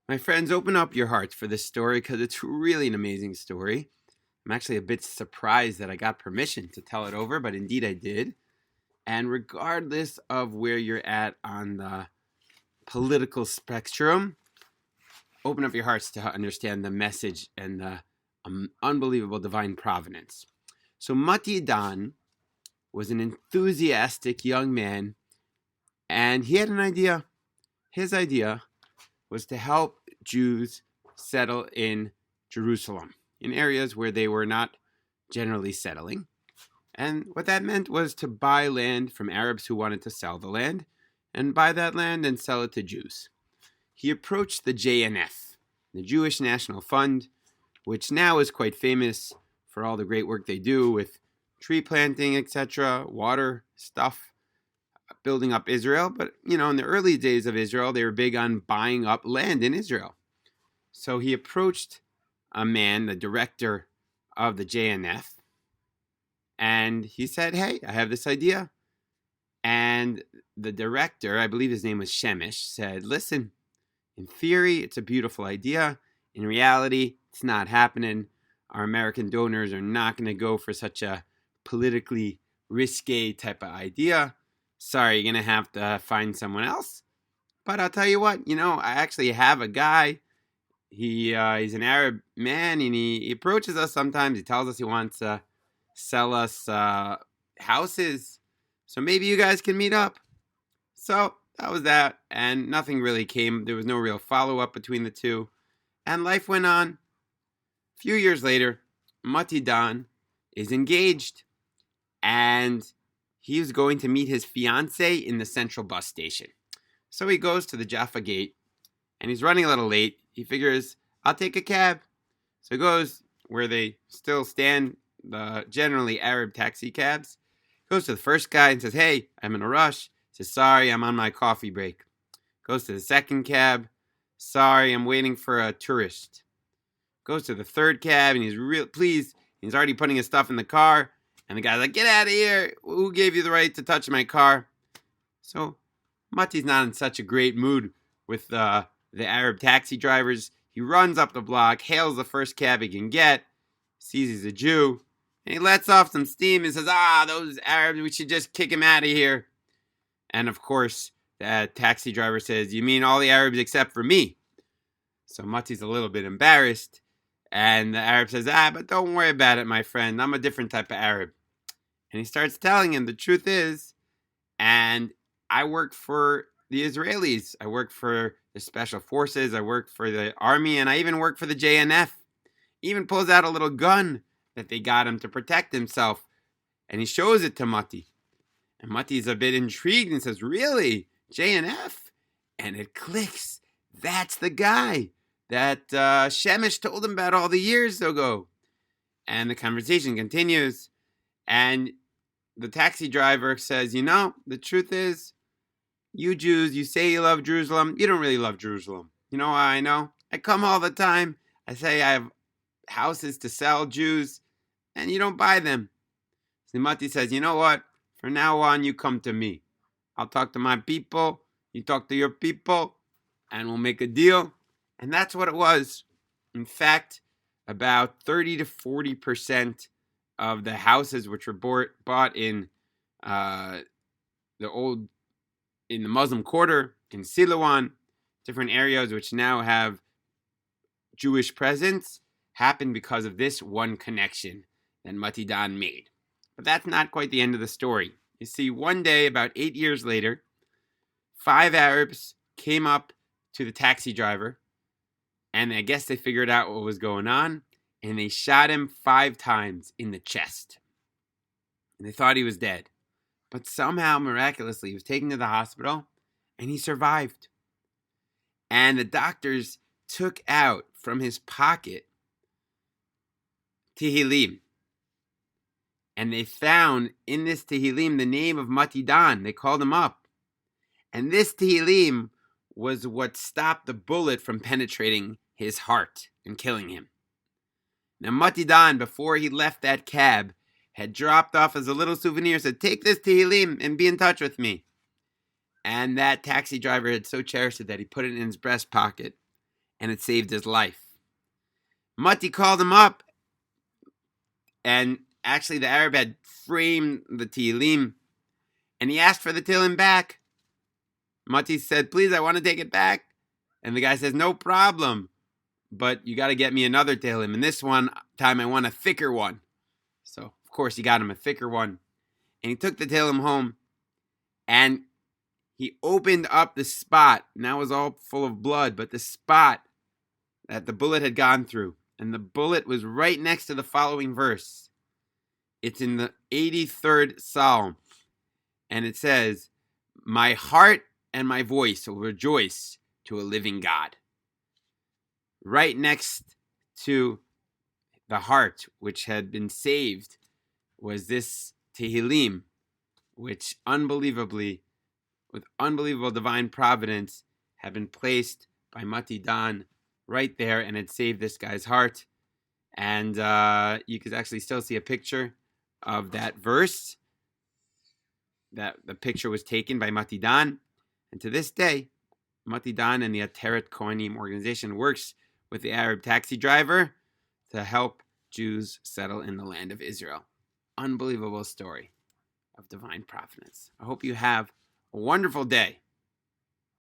My friends, open up your hearts for this story because it's really an amazing story. I'm actually a bit surprised that I got permission to tell it over, but indeed I did. And regardless of where you're at on the political spectrum, open up your hearts to understand the message and the unbelievable divine providence. So Mati Dan was an enthusiastic young man, and he had an idea. His idea was to help Jews settle in Jerusalem, in areas where they were not generally settling. And what that meant was to buy land from Arabs who wanted to sell the land, and buy that land and sell it to Jews. He approached the JNF, the Jewish National Fund, which now is quite famous for all the great work they do with tree planting, etc., water stuff, building up Israel. But, in the early days of Israel, they were big on buying up land in Israel. So he approached a man, the director of the JNF, and he said, hey, I have this idea. And the director, I believe his name was Shemesh, said, listen, in theory, it's a beautiful idea. In reality, it's not happening. Our American donors are not going to go for such a politically risque type of idea. Sorry, you're going to have to find someone else. But I'll tell you what, I actually have a guy. He's an Arab man, and he approaches us sometimes. He tells us he wants to sell us houses. So maybe you guys can meet up. So that was that, and nothing really came. There was no real follow-up between the two. And life went on. A few years later, Mati Dan is engaged, and he was going to meet his fiancée in the central bus station. So he goes to the Jaffa Gate, and he's running a little late. He figures, I'll take a cab. So he goes where they still stand, the generally Arab taxi cabs. Goes to the first guy and says, hey, I'm in a rush. He says, sorry, I'm on my coffee break. Goes to the second cab. Sorry, I'm waiting for a tourist. Goes to the third cab, and he's real pleased. He's already putting his stuff in the car. And the guy's like, get out of here. Who gave you the right to touch my car? So Mati's not in such a great mood with the Arab taxi drivers. He runs up the block, hails the first cab he can get, sees he's a Jew, and he lets off some steam and says, those Arabs, we should just kick him out of here. And of course, the taxi driver says, you mean all the Arabs except for me? So Mati's a little bit embarrassed. And the Arab says, but don't worry about it, my friend. I'm a different type of Arab. And he starts telling him the truth is, and I work for the Israelis. I work for the special forces. I work for the army. And I even work for the JNF. He even pulls out a little gun that they got him to protect himself. And he shows it to Mati. And Mati's a bit intrigued and says, really? JNF? And it clicks. That's the guy that Shemesh told him about all the years ago. And the conversation continues. And the taxi driver says, the truth is, you Jews, you say you love Jerusalem. You don't really love Jerusalem. You know how I know? I come all the time. I say I have houses to sell Jews, and you don't buy them. So Mati says, you know what? From now on, you come to me. I'll talk to my people. You talk to your people, and we'll make a deal. And that's what it was. In fact, about 30 to 40% of the houses which were bought in the Muslim Quarter, in Siloam, different areas which now have Jewish presence, happened because of this one connection that Mati Dan made. But that's not quite the end of the story. You see, one day, about 8 years later, 5 Arabs came up to the taxi driver, and I guess they figured out what was going on, and they shot him 5 times in the chest. And they thought he was dead. But somehow, miraculously, he was taken to the hospital, and he survived. And the doctors took out from his pocket Tehillim. And they found in this Tehillim the name of Mati Dan. They called him up. And this Tehillim was what stopped the bullet from penetrating his heart and killing him. Now Mati Dan, before he left that cab, had dropped off as a little souvenir, said, take this Tehillim and be in touch with me. And that taxi driver had so cherished it that he put it in his breast pocket. and it saved his life. Mati called him up, and actually the Arab had framed the Tehillim, and he asked for the Tehillim back. Mati said, please, I want to take it back. And the guy says, no problem, but you got to get me another Tehillim. And this one time I want a thicker one. So, of course, he got him a thicker one. And he took the Tehillim home, and he opened up the spot. Now it was all full of blood, but the spot that the bullet had gone through. And the bullet was right next to the following verse. It's in the 83rd Psalm. And it says, my heart and my voice will rejoice to a living God. Right next to the heart, which had been saved, was this Tehillim, which with unbelievable divine providence, had been placed by Mati Dan right there, and it saved this guy's heart. And you could actually still see a picture of that verse. That the picture was taken by Mati Dan. And to this day, Mati Dan and the Ateret Kohanim organization works with the Arab taxi driver to help Jews settle in the land of Israel. Unbelievable story of divine providence. I hope you have a wonderful day.